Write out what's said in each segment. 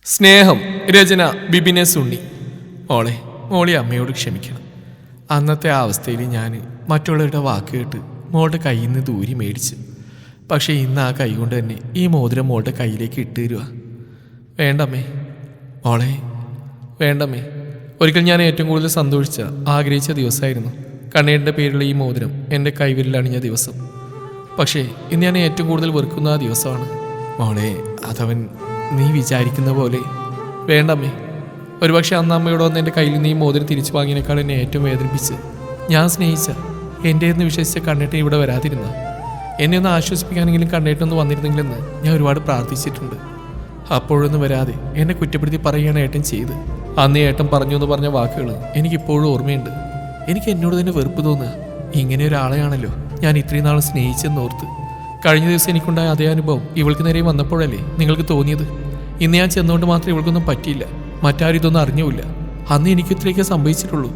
സ്നേഹം. രചന ബിബിനെ സുണ്ണി. മോളെ അമ്മയോട് ക്ഷമിക്കണം. അന്നത്തെ ആ അവസ്ഥയിൽ ഞാൻ മറ്റുള്ളവരുടെ വാക്ക് കേട്ട് മോളുടെ കയ്യിൽ നിന്ന് ദൂരി മേടിച്ചു. പക്ഷേ ഇന്ന് ആ കൈ കൊണ്ട് തന്നെ ഈ മോതിരം മോളുടെ കയ്യിലേക്ക് ഇട്ട് തരുക. വേണ്ടമ്മേ വേണ്ടമ്മേ. ഒരിക്കൽ ഞാൻ ഏറ്റവും കൂടുതൽ ആഗ്രഹിച്ച ദിവസമായിരുന്നു കണ്ണേടിൻ്റെ പേരുള്ള ഈ മോതിരം എൻ്റെ കൈവിരൽ അണിഞ്ഞ ദിവസം. പക്ഷേ ഇന്ന് ഞാൻ ഏറ്റവും കൂടുതൽ വെറുക്കുന്ന ആ ദിവസമാണ്. അതവൻ നീ വിചാരിക്കുന്ന പോലെ വേണ്ടമ്മേ. ഒരുപക്ഷെ അന്ന് അമ്മയോട് വന്ന് എൻ്റെ കയ്യിൽ നിന്ന് ഈ മോതിരം തിരിച്ചു വാങ്ങിയതിനേക്കാൾ എന്നെ ഏറ്റവും വേദനിപ്പിച്ച് ഞാൻ സ്നേഹിച്ച എൻ്റെ എന്ന് വിശ്വസിച്ച കണ്ണേട്ടൻ ഇവിടെ വരാതിരുന്ന എന്നെ ഒന്ന് ആശ്വസിപ്പിക്കാനെങ്കിലും കണ്ണേട്ടൊന്ന് വന്നിരുന്നെങ്കിലെന്ന് ഞാൻ ഒരുപാട് പ്രാർത്ഥിച്ചിട്ടുണ്ട്. അപ്പോഴൊന്നും വരാതെ എന്നെ കുറ്റപ്പെടുത്തി പറയുകയാണ് ഏട്ടൻ ചെയ്ത്. അന്ന് ഏട്ടൻ പറഞ്ഞു എന്ന് പറഞ്ഞ വാക്കുകൾ എനിക്കിപ്പോഴും ഓർമ്മയുണ്ട്. എനിക്ക് എന്നോട് തന്നെ വെറുപ്പ് തോന്നുക. ഇങ്ങനെ ഒരാളെയാണല്ലോ ഞാൻ ഇത്രയും നാൾ സ്നേഹിച്ചെന്നോർത്ത്. കഴിഞ്ഞ ദിവസം എനിക്കുണ്ടായ അതേ അനുഭവം ഇവൾക്ക് നേരെ വന്നപ്പോഴല്ലേ നിങ്ങൾക്ക് തോന്നിയത്? ഇന്ന് ഞാൻ ചെന്നുകൊണ്ട് മാത്രം ഇവൾക്കൊന്നും പറ്റിയില്ല. മറ്റാരും ഇതൊന്നും അറിഞ്ഞുമില്ല. അന്ന് എനിക്ക് ഇത്രയൊക്കെ സംഭവിച്ചിട്ടുള്ളൂ.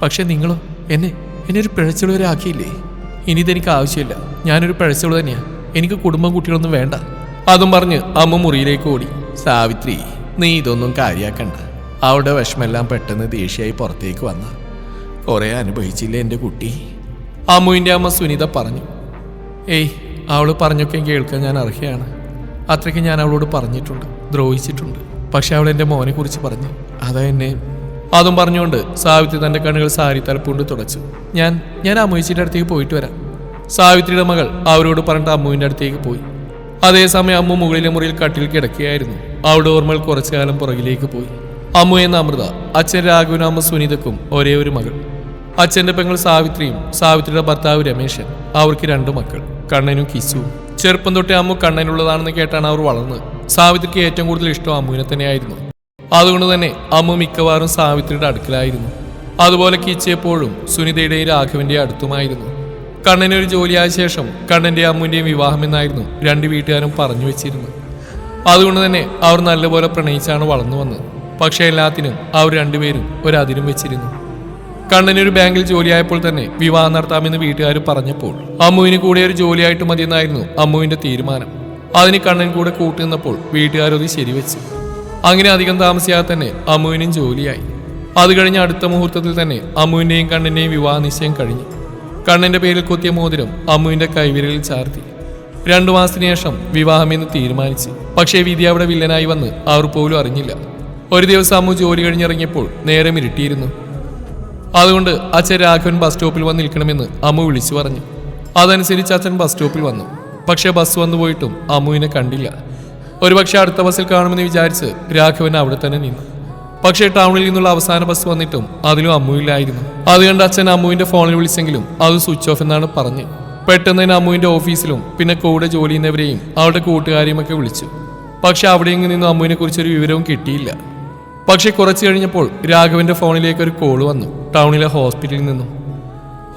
പക്ഷേ നിങ്ങളോ എന്നെ ഒരു പിഴച്ചുള്ള വരെ ആക്കിയില്ലേ? ഇനി ഇതെനിക്ക് ആവശ്യമില്ല. ഞാനൊരു പിഴച്ചുള്ള തന്നെയാണ്. എനിക്ക് കുടുംബം കുട്ടികളൊന്നും വേണ്ട. അതും പറഞ്ഞ് അമ്മ മുറിയിലേക്ക് ഓടി. സാവിത്രി, നീ ഇതൊന്നും കാര്യാക്കണ്ട. അവളുടെ വിഷമെല്ലാം പെട്ടെന്ന് ദേഷ്യമായി പുറത്തേക്ക് വന്ന കുറേ അനുഭവിച്ചില്ലേ എൻ്റെ കുട്ടി? അമ്മുവിൻ്റെ അമ്മ സുനിത പറഞ്ഞു. അവൾ പറഞ്ഞൊക്കെ കേൾക്കാൻ ഞാൻ അർഹയാണ്. അത്രയ്ക്ക് ഞാൻ അവളോട് പറഞ്ഞിട്ടുണ്ട്, ദ്രോഹിച്ചിട്ടുണ്ട്. പക്ഷെ അവൾ എൻ്റെ മോനെ കുറിച്ച് പറഞ്ഞു. അതാ എന്നെ. അതും പറഞ്ഞുകൊണ്ട് സാവിത്രി തൻ്റെ കണ്ണുകൾ സാരി തലപ്പുകൊണ്ട് തുടച്ചു. ഞാൻ അമ്മുവിച്ചിൻ്റെ അടുത്തേക്ക് പോയിട്ട് വരാം. സാവിത്രിയുടെ മകൾ അവരോട് പറഞ്ഞിട്ട് അമ്മുവിൻ്റെ അടുത്തേക്ക് പോയി. അതേസമയം അമ്മു മുകളിലെ മുറിയിൽ കട്ടിൽ കിടക്കുകയായിരുന്നു. അവളുടെ ഓർമ്മകൾ കുറച്ചു കാലം പുറകിലേക്ക് പോയി. അമ്മു എന്ന അമൃത, അച്ഛൻ രാഘവനും അമ്മ സുനിതക്കും ഒരേ ഒരു മകൾ. അച്ഛൻ്റെ പെങ്ങൾ സാവിത്രിയും സാവിത്രിയുടെ ഭർത്താവ് രമേശൻ. അവർക്ക് 2 മക്കൾ, കണ്ണനും കിസുവും. ചെറുപ്പം തൊട്ടേ അമ്മു കണ്ണനുള്ളതാണെന്ന് കേട്ടാണ് അവർ വളർന്നത്. സാവിത്രിക്ക് ഏറ്റവും കൂടുതൽ ഇഷ്ടം അമ്മുവിനെ തന്നെയായിരുന്നു. അതുകൊണ്ട് തന്നെ അമ്മു മിക്കവാറും സാവിത്രിയുടെ അടുക്കലായിരുന്നു. അതുപോലെ കിച്ചു എപ്പോഴും സുനിതയുടെയും രാഘവന്റെയും അടുത്തുമായിരുന്നു. കണ്ണനൊരു ജോലിയായ ശേഷം കണ്ണന്റെയും അമ്മുവിന്റെയും വിവാഹം എന്നായിരുന്നു 2 വീട്ടുകാരും പറഞ്ഞു വെച്ചിരുന്നത്. അതുകൊണ്ട് തന്നെ അവർ നല്ലപോലെ പ്രണയിച്ചാണ് വളർന്നു വന്നത്. പക്ഷെ എല്ലാത്തിനും അവർ 2 പേരും ഒരതിരും വെച്ചിരുന്നു. കണ്ണനൊരു ബാങ്കിൽ ജോലിയായപ്പോൾ തന്നെ വിവാഹം നടത്താമെന്ന് വീട്ടുകാർ പറഞ്ഞപ്പോൾ അമ്മുവിന് കൂടെ ഒരു ജോലിയായിട്ട് മതിയെന്നായിരുന്നു അമ്മുവിന്റെ തീരുമാനം. അതിന് കണ്ണൻ കൂടെ കൂട്ടുനിന്നപ്പോൾ വീട്ടുകാരത് ശരിവെച്ചു. അങ്ങനെ അധികം താമസിയാതെ തന്നെ അമ്മുവിനും ജോലിയായി. അത് കഴിഞ്ഞ അടുത്ത മുഹൂർത്തത്തിൽ തന്നെ അമ്മുവിന്റെയും കണ്ണന്റെയും വിവാഹ നിശ്ചയം കഴിഞ്ഞു. കണ്ണന്റെ പേരിൽ കൊത്തിയ മോതിരം അമ്മുവിന്റെ കൈവിരലിൽ ചാർത്തി. 2 മാസത്തിന് ശേഷം വിവാഹമെന്ന് തീരുമാനിച്ചു. പക്ഷേ വിധി അവിടെ വില്ലനായി വന്ന് അവർ പോലും അറിഞ്ഞില്ല. ഒരു ദിവസം അമ്മു ജോലി കഴിഞ്ഞിറങ്ങിയപ്പോൾ നേരം ഇരുട്ടിയിരുന്നു. അതുകൊണ്ട് അച്ഛൻ രാഘവൻ ബസ് സ്റ്റോപ്പിൽ വന്ന് നിൽക്കണമെന്ന് അമ്മു വിളിച്ചു പറഞ്ഞു. അതനുസരിച്ച് അച്ഛൻ ബസ് സ്റ്റോപ്പിൽ വന്നു. പക്ഷേ ബസ് വന്നു പോയിട്ടും അമ്മുവിനെ കണ്ടില്ല. ഒരുപക്ഷെ അടുത്ത ബസ്സിൽ കാണുമെന്ന് വിചാരിച്ച് രാഘവൻ അവിടെ തന്നെ നിന്നു. പക്ഷേ ടൗണിൽ നിന്നുള്ള അവസാന ബസ് വന്നിട്ടും അതിലും അമ്മുവില്ലായിരുന്നു. അതുകൊണ്ട് അച്ഛൻ അമ്മുവിന്റെ ഫോണിൽ വിളിച്ചെങ്കിലും അത് സ്വിച്ച് ഓഫ് എന്നാണ് പറഞ്ഞ്. പെട്ടെന്ന് തന്നെ അമ്മുവിന്റെ ഓഫീസിലും പിന്നെ കൂടെ ജോലി ചെയ്യുന്നവരെയും അവരുടെ കൂട്ടുകാരെയും ഒക്കെ വിളിച്ചു. പക്ഷെ അവിടെയെങ്കിലും നിന്നും അമ്മുവിനെ കുറിച്ചൊരു വിവരവും കിട്ടിയില്ല. പക്ഷെ കുറച്ച് കഴിഞ്ഞപ്പോൾ രാഘവന്റെ ഫോണിലേക്ക് ഒരു കോൾ വന്നു, ടൗണിലെ ഹോസ്പിറ്റലിൽ നിന്നും.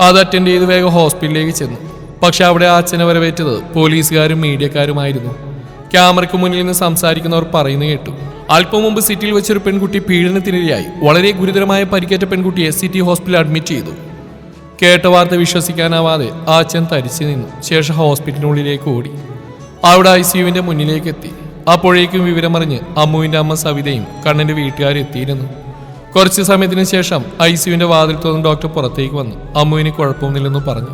അത് അറ്റൻഡ് ചെയ്ത് വേഗം ഹോസ്പിറ്റലിലേക്ക് ചെന്നു. പക്ഷെ അവിടെ അച്ഛനെ വരവേറ്റത് പോലീസുകാരും മീഡിയക്കാരുമായിരുന്നു. ക്യാമറയ്ക്ക് മുന്നിൽ നിന്ന് സംസാരിക്കുന്നവർ പറയുന്നത് കേട്ടു. അല്പം മുമ്പ് സിറ്റിയിൽ വെച്ചൊരു പെൺകുട്ടി പീഡനത്തിനിരയായി വളരെ ഗുരുതരമായ പരിക്കേറ്റ പെൺകുട്ടിയെ സിറ്റി ഹോസ്പിറ്റലിൽ അഡ്മിറ്റ് ചെയ്തു. കേട്ട വാർത്ത വിശ്വസിക്കാനാവാതെ ആ അച്ഛൻ തരിച്ചു നിന്നു. ശേഷം ഹോസ്പിറ്റലിനുള്ളിലേക്ക് ഓടി. അവിടെ ICUവിന്റെ മുന്നിലേക്ക് എത്തി. അപ്പോഴേക്കും വിവരമറിഞ്ഞ് അമ്മുവിന്റെ അമ്മ സവിതയും കണ്ണന്റെ വീട്ടുകാരെത്തിയിരുന്നു. കുറച്ച് സമയത്തിന് ശേഷം ICUവിന്റെ വാതിൽ തുറന്ന് ഡോക്ടർ പുറത്തേക്ക് വന്നു. അമ്മുവിന് കുഴപ്പമൊന്നുമില്ലെന്ന് പറഞ്ഞു.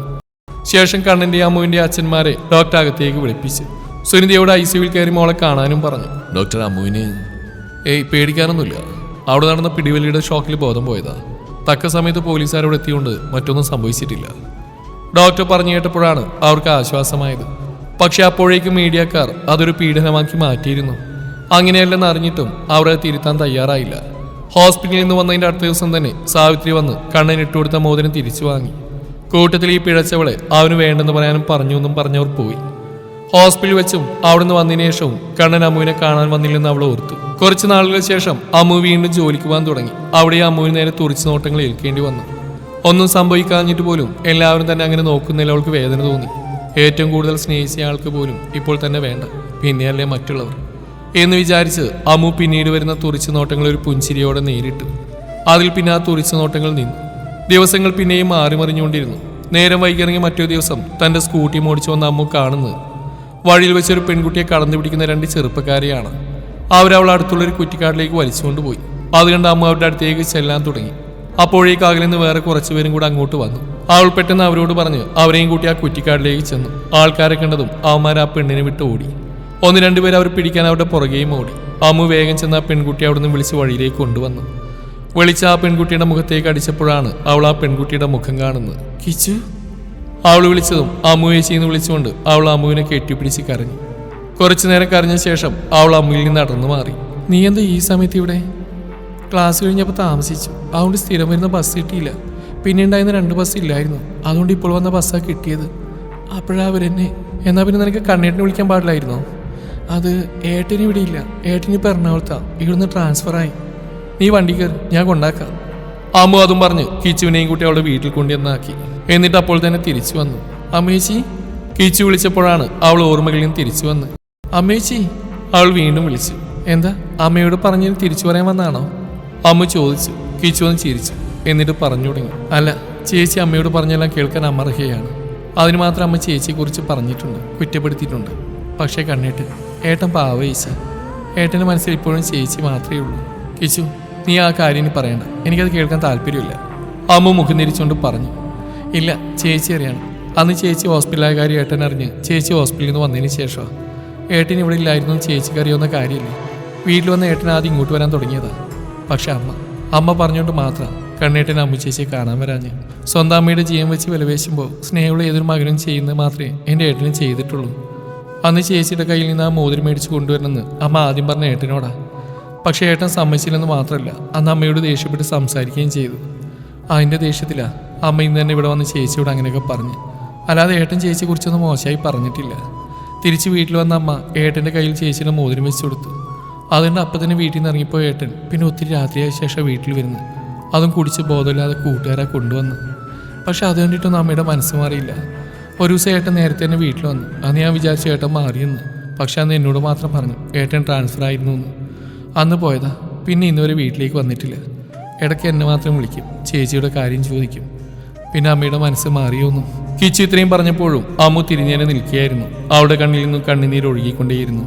ശേഷം കണ്ണന്റെ അമ്മുവിന്റെ അച്ഛന്മാരെ ഡോക്ടർ അകത്തേക്ക് വിളിപ്പിച്ചു. സുനിതയോട് ICUവിൽ കയറി മോളെ കാണാനും പറഞ്ഞു. ഡോക്ടർ, അമ്മുവിന് പേടിക്കാനൊന്നുമില്ല. അവിടെ നടന്ന പിടിവലിയുടെ ഷോക്കിൽ ബോധം പോയതാ. തക്ക സമയത്ത് പോലീസുകാരോട് എത്തിയോണ്ട് മറ്റൊന്നും സംഭവിച്ചിട്ടില്ല. ഡോക്ടർ പറഞ്ഞു കേട്ടപ്പോഴാണ് അവർക്ക് ആശ്വാസമായത്. പക്ഷെ അപ്പോഴേക്കും മീഡിയക്കാർ അതൊരു പീഡനമാക്കി മാറ്റിയിരുന്നു. അങ്ങനെയല്ലെന്ന് അറിഞ്ഞിട്ടും അവർ തിരുത്താൻ തയ്യാറായില്ല. ഹോസ്പിറ്റലിൽ നിന്ന് വന്നതിന്റെ അടുത്ത ദിവസം തന്നെ സാവിത്രി വന്ന് കണ്ണൻ ഇട്ടുകൊടുത്ത മോതിരം തിരിച്ചു വാങ്ങി. കൂട്ടത്തിൽ ഈ പിഴച്ചവളെ അവന് വേണ്ടെന്ന് പറയാനും പറഞ്ഞുവെന്നും പറഞ്ഞവർ പോയി. ഹോസ്പിറ്റലിൽ വെച്ചും അവിടുന്ന് വന്നതിന് ശേഷവും കണ്ണൻ അമ്മുവിനെ കാണാൻ വന്നില്ലെന്ന് അവൾ ഓർത്തു. കുറച്ച് നാളുകൾക്ക് ശേഷം അമ്മു വീണ്ടും ജോലിക്ക് പോകാൻ തുടങ്ങി. അവിടെ അമ്മുവിന് നേരെ തുറിച്ചു നോട്ടങ്ങൾ ഏൽക്കേണ്ടി വന്നു. ഒന്നും സംഭവിക്കാഞ്ഞിട്ട് പോലും എല്ലാവരും തന്നെ അങ്ങനെ നോക്കുന്നതിൽ അവൾക്ക് വേദന തോന്നി. ഏറ്റവും കൂടുതൽ സ്നേഹിച്ച ആൾക്ക് പോലും ഇപ്പോൾ തന്നെ വേണ്ട, പിന്നെയല്ലേ മറ്റുള്ളവർ എന്ന് വിചാരിച്ച് അമ്മു പിന്നീട് വരുന്ന തുറിച്ചു നോട്ടങ്ങൾ ഒരു പുഞ്ചിരിയോടെ നേരിട്ടു. അതിൽ പിന്നെ ആ തുറിച്ചു നോട്ടങ്ങൾ നിന്നു. ദിവസങ്ങൾ പിന്നെയും മാറിമറിഞ്ഞുകൊണ്ടിരുന്നു. നേരം വൈകിറങ്ങിയ മറ്റൊരു ദിവസം തന്റെ സ്കൂട്ടി മോടിച്ചു വന്ന അമ്മു കാണുന്നത് വഴിയിൽ വെച്ചൊരു പെൺകുട്ടിയെ കടന്നു പിടിക്കുന്ന 2 ചെറുപ്പക്കാരെയാണ്. അവരവൾ അടുത്തുള്ളൊരു കുറ്റിക്കാട്ടിലേക്ക് വലിച്ചുകൊണ്ടുപോയി. അത് കണ്ട് അമ്മ അവരുടെ അടുത്തേക്ക് ചെല്ലാൻ തുടങ്ങി. അപ്പോഴേക്ക് അകലിൽ നിന്ന് വേറെ കുറച്ചുപേരും കൂടെ അങ്ങോട്ട് വന്നു. അവൾ പെട്ടെന്ന് അവരോട് പറഞ്ഞ് അവരെയും കൂട്ടി ആ കുറ്റിക്കാട്ടിലേക്ക് ചെന്നു. ആൾക്കാരെ കണ്ടതും അവന്മാർ ആ പെണ്ണിനെ വിട്ട് ഓടി. 1-2 പേര് അവർ പിടിക്കാൻ അവരുടെ പുറകെയും ഓടി. അമ്മു വേഗം ചെന്ന് ആ പെൺകുട്ടി അവിടെ നിന്ന് വിളിച്ച് വഴിയിലേക്ക് കൊണ്ടുവന്നു. വിളിച്ച ആ പെൺകുട്ടിയുടെ മുഖത്തേക്ക് അടിച്ചപ്പോഴാണ് അവൾ ആ പെൺകുട്ടിയുടെ മുഖം കാണുന്നത്. കിച്ചു അവൾ വിളിച്ചതും അമ്മുയെ ചെയ്യുന്ന വിളിച്ചുകൊണ്ട് അവൾ അമ്മുവിനെ കെട്ടിപ്പിടിച്ച് കരഞ്ഞു. കുറച്ചു നേരം കരഞ്ഞ ശേഷം അവൾ അമ്മുവിൽ നിന്ന് നടന്നു മാറി. നീ എന്താ ഈ സമയത്ത് ഇവിടെ? ക്ലാസ് കഴിഞ്ഞപ്പോൾ താമസിച്ചു, അതുകൊണ്ട് സ്ഥിരം വരുന്ന ബസ് കിട്ടിയില്ല. പിന്നെ ഉണ്ടായിരുന്ന 2 ബസ് ഇല്ലായിരുന്നു, അതുകൊണ്ട് ഇപ്പോൾ വന്ന ബസ്സാണ് കിട്ടിയത്. അപ്പോഴാ അവരെന്നെ. എന്നാൽ പിന്നെ നിനക്ക് കണ്ണേട്ടിനെ വിളിക്കാൻ പാടില്ലായിരുന്നോ? അത് ഏട്ടന് ഇവിടെ ഇല്ല, ഏട്ടന് ഇപ്പോൾ എറണാകുളത്താണ്, ഇവിടുന്ന് ട്രാൻസ്ഫറായി. നീ വണ്ടി കയറി, ഞാൻ കൊണ്ടാക്കാം. അമ്മു അതും പറഞ്ഞ് കിച്ചുവിനെയും കൂട്ടി അവളുടെ വീട്ടിൽ കൊണ്ടുവന്നാക്കി. എന്നിട്ട് അപ്പോൾ തന്നെ തിരിച്ചു വന്നു. അമ്മേച്ചി കിച്ചു വിളിച്ചപ്പോഴാണ് അവൾ ഓർമ്മകളിൽ നിന്ന് തിരിച്ചു വന്ന്. അമ്മേച്ചി അവൾ വീണ്ടും വിളിച്ചു. എന്താ അമ്മയോട് പറഞ്ഞ് തിരിച്ചു പറയാൻ വന്നാണോ? അമ്മ ചോദിച്ചു. കിച്ചു ഒന്ന് ചിരിച്ചു. എന്നിട്ട് പറഞ്ഞു തുടങ്ങി. അല്ല, ചേച്ചി അമ്മയോട് പറഞ്ഞെല്ലാം കേൾക്കാൻ അമർഹയാണ്. അതിന് മാത്രം അമ്മ ചേച്ചിയെക്കുറിച്ച് പറഞ്ഞിട്ടുണ്ട്, കുറ്റപ്പെടുത്തിയിട്ടുണ്ട്. പക്ഷേ ഏട്ടൻ പാവയിച്ച. ഏട്ടൻ്റെ മനസ്സിൽ ഇപ്പോഴും ചേച്ചി മാത്രമേ ഉള്ളൂ. കിച്ചു, നീ ആ കാര്യം ഇനി പറയണ്ട, എനിക്കത് കേൾക്കാൻ താല്പര്യമില്ല. അമ്മ മുഖം തിരിച്ചുകൊണ്ട് പറഞ്ഞു. ഇല്ല, ചേച്ചി അറിയണം. അന്ന് ചേച്ചി ഹോസ്പിറ്റലായ കാര്യം ഏട്ടൻ അറിഞ്ഞ് ചേച്ചി ഹോസ്പിറ്റലിൽ നിന്ന് വന്നതിന് ശേഷമാണ്. ഏട്ടൻ ഇവിടെ ഇല്ലായിരുന്നു ചേച്ചിക്ക് അറിയാവുന്ന കാര്യമില്ല. വീട്ടിൽ വന്ന ഏട്ടൻ ആദ്യം ഇങ്ങോട്ട് വരാൻ തുടങ്ങിയതാണ്. പക്ഷെ അമ്മ പറഞ്ഞുകൊണ്ട് മാത്രം കണ്ണേട്ടൻ അമ്മ ചേച്ചിയെ കാണാൻ വരാഞ്ഞ്. സ്വന്തം അമ്മയുടെ ജീവൻ വെച്ച് വിലവേശുമ്പോൾ സ്നേഹമുള്ള ഏതൊരു മകനും ചെയ്യുന്നത് മാത്രമേ എൻ്റെ ഏട്ടനും ചെയ്തിട്ടുള്ളൂ. അന്ന് ചേച്ചിയുടെ കയ്യിൽ നിന്ന് ആ മോതിരം മേടിച്ച് കൊണ്ടുവരണമെന്ന് അമ്മ ആദ്യം പറഞ്ഞ ഏട്ടനോടാ. പക്ഷേ ഏട്ടൻ സമ്മതിച്ചില്ലെന്ന് മാത്രമല്ല, അന്ന് അമ്മയോട് ദേഷ്യപ്പെട്ട് സംസാരിക്കുകയും ചെയ്തു. അതിൻ്റെ ദേഷ്യത്തിലാണ് അമ്മ ഇന്ന് തന്നെ ഇവിടെ വന്ന് ചേച്ചിയോട് അങ്ങനെയൊക്കെ പറഞ്ഞു. അല്ലാതെ ഏട്ടൻ ചേച്ചിയെക്കുറിച്ചൊന്നും മോശമായി പറഞ്ഞിട്ടില്ല. തിരിച്ച് വീട്ടിൽ വന്ന അമ്മ ഏട്ടൻ്റെ കയ്യിൽ ചേച്ചിയുടെ മോതിരം വെച്ച് കൊടുത്തു. അതുകൊണ്ട് അപ്പം തന്നെ വീട്ടിൽ നിന്ന് ഇറങ്ങിപ്പോയ ഏട്ടൻ പിന്നെ ഒത്തിരി രാത്രിയായ ശേഷം വീട്ടിൽ വരുന്നു. അതും കുടിച്ച് ബോധമില്ലാതെ കൂട്ടുകാരെ കൊണ്ടുവന്നു. പക്ഷെ അത് കണ്ടിട്ടൊന്നും അമ്മയുടെ മനസ്സ് മാറിയില്ല. ഒരു ദിവസം ഏട്ടൻ നേരത്തെ തന്നെ വീട്ടിൽ വന്നു. അന്ന് ഞാൻ വിചാരിച്ചു ഏട്ടൻ മാറിയെന്ന്. പക്ഷെ അന്ന് എന്നോട് മാത്രം പറഞ്ഞു ഏട്ടൻ ട്രാൻസ്ഫർ ആയിരുന്നു എന്ന്. അന്ന് പോയതാ, പിന്നെ ഇന്നുവരെ വീട്ടിലേക്ക് വന്നിട്ടില്ല. ഇടയ്ക്ക് എന്നെ മാത്രം വിളിക്കും, ചേച്ചിയുടെ കാര്യം ചോദിക്കും. പിന്നെ അമ്മയുടെ മനസ്സ് മാറിയോന്നും. കിച്ചു ഇത്രയും പറഞ്ഞപ്പോഴും അമ്മു തിരിഞ്ഞേനെ നിൽക്കുകയായിരുന്നു. അവളുടെ കണ്ണിൽ നിന്നും കണ്ണുനീര് ഒഴുകിക്കൊണ്ടേയിരുന്നു.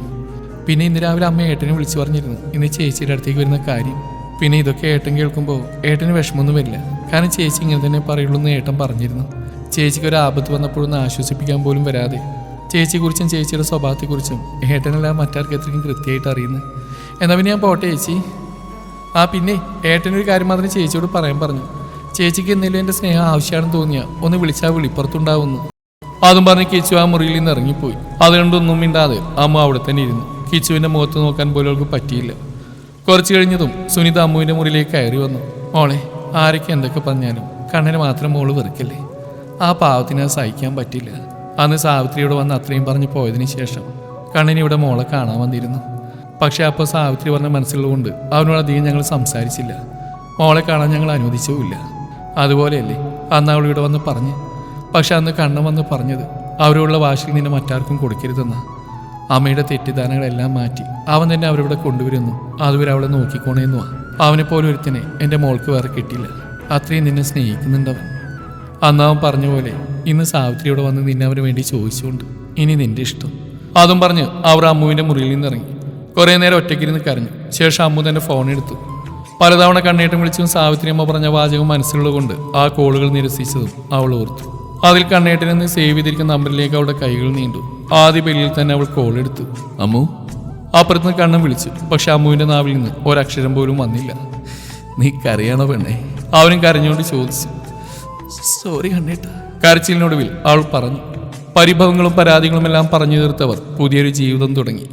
പിന്നെ ഇന്ന് രാവിലെ അമ്മ ഏട്ടനെ വിളിച്ചു പറഞ്ഞിരുന്നു ഇന്ന് ചേച്ചിയുടെ അടുത്തേക്ക് വരുന്ന കാര്യം. പിന്നെ ഇതൊക്കെ ഏട്ടൻ കേൾക്കുമ്പോൾ ഏട്ടന് വിഷമമൊന്നും വരില്ല, കാരണം ചേച്ചി ഇങ്ങനെ തന്നെ പറയുള്ളൂ എന്ന് ഏട്ടൻ പറഞ്ഞിരുന്നു. ചേച്ചിക്ക് ഒരു ആപത്ത് വന്നപ്പോഴൊന്ന് ആശ്വസിപ്പിക്കാൻ പോലും വരാതെ ചേച്ചിയെക്കുറിച്ചും ചേച്ചിയുടെ സ്വഭാവത്തെക്കുറിച്ചും ഏട്ടനെല്ലാം മറ്റാർക്ക് എത്രയും കൃത്യമായിട്ട് അറിയുന്നു. എന്നാൽ പിന്നെ ഞാൻ പോട്ടെ ചേച്ചി. പിന്നെ ഏട്ടനൊരു കാര്യം മാത്രം ചേച്ചിയോട് പറയാൻ പറഞ്ഞു. ചേച്ചിക്ക് എന്തെങ്കിലും എൻ്റെ സ്നേഹം ആവശ്യമാണെന്ന് തോന്നിയാൽ ഒന്ന് വിളിച്ചാൽ വിളിപ്പുറത്തുണ്ടാവുന്നു. അതും പറഞ്ഞ് കിച്ചു ആ മുറിയിൽ നിന്ന് ഇറങ്ങിപ്പോയി. അതുകൊണ്ടൊന്നും മിണ്ടാതെ അമ്മ അവിടെ തന്നെ ഇരുന്നു. കിച്ചുവിൻ്റെ മുഖത്ത് നോക്കാൻ പോലും അവൾക്ക് പറ്റിയില്ല. കുറച്ച് കഴിഞ്ഞതും സുനിത അമ്മുവിൻ്റെ മുറിയിലേക്ക് കയറി വന്നു. മോളെ, ആരൊക്കെ എന്തൊക്കെ പറഞ്ഞാലും കണ്ണനെ മാത്രം മോള് വെറുക്കല്ലേ. ആ പാവത്തിന് അത് സഹിക്കാൻ പറ്റില്ല. അന്ന് സാവിത്രിയോട് വന്ന് അത്രയും പറഞ്ഞ് പോയതിന് ശേഷം കണ്ണന് ഇവിടെ മോളെ കാണാൻ വന്നിരുന്നു. പക്ഷെ അപ്പോൾ സാവിത്രി പറഞ്ഞ മനസ്സിലുള്ളതുകൊണ്ട് അവനോട് അധികം ഞങ്ങൾ സംസാരിച്ചില്ല. മോളെ കാണാൻ ഞങ്ങൾ അനുവദിച്ചുമില്ല. അതുപോലെയല്ലേ അന്ന് അവൾ ഇവിടെ വന്ന് പറഞ്ഞ്. പക്ഷെ അന്ന് കണ്ണൻ വന്ന് പറഞ്ഞത് അവരോടുള്ള വാശിയിൽ നിന്നെ മറ്റാർക്കും കൊടുക്കരുതെന്നാ. അമ്മയുടെ തെറ്റിദ്ധാരണകളെല്ലാം മാറ്റി അവൻ തന്നെ അവരിവിടെ കൊണ്ടുവരുന്നു. അതുവരെ അവളെ നോക്കിക്കോണേന്നുവാ. അവനെപ്പോലെ ഒരുത്തിനെ എൻ്റെ മോൾക്ക് വേറെ കിട്ടില്ല. അത്രയും നിന്നെ സ്നേഹിക്കുന്നുണ്ടവൻ. അന്ന് അവൻ പറഞ്ഞ പോലെ ഇന്ന് സാവിത്രിയോട് വന്ന് നിന്നെ അവന് വേണ്ടി ചോദിച്ചുകൊണ്ട് ഇനി നിന്റെ ഇഷ്ടം. അതും പറഞ്ഞ് അവർ അമ്മുവിൻ്റെ മുറിയിൽ നിന്നിറങ്ങി. കുറേ നേരം ഒറ്റയ്ക്കിരുന്ന് കരഞ്ഞു. ശേഷം അമ്മു തന്നെ ഫോൺ എടുത്തു. പലതവണ കണ്ണേട്ടം വിളിച്ചും സാവിത്രി അമ്മ പറഞ്ഞ വാചകം മനസ്സിലുള്ളതുകൊണ്ട് ആ കോളുകൾ നിരസിച്ചതും അവൾ ഓർത്തു. അതിൽ കണ്ണേട്ടനെന്ന് സേവ് ചെയ്തിരിക്കുന്ന നമ്പറിലേക്ക് അവളുടെ കൈകൾ നീണ്ടു. ആദ്യ ബെല്ലിൽ തന്നെ അവൾ കോൾ എടുത്തു. അമ്മു. അപ്പുറത്തുനിന്ന് കണ്ണൻ വിളിച്ചു. പക്ഷെ അമ്മുവിൻ്റെ നാവിൽ നിന്ന് ഒരക്ഷരം പോലും വന്നില്ല. നീ കരയണോ പെണ്ണേ? അവനും കരഞ്ഞുകൊണ്ട് ചോദിച്ചു. സോറി കണ്ണേട്ട. കരച്ചിലിനൊടുവിൽ അവൾ പറഞ്ഞു. പരിഭവങ്ങളും പരാതികളും എല്ലാം പറഞ്ഞു തീർത്തവർ പുതിയൊരു ജീവിതം തുടങ്ങി.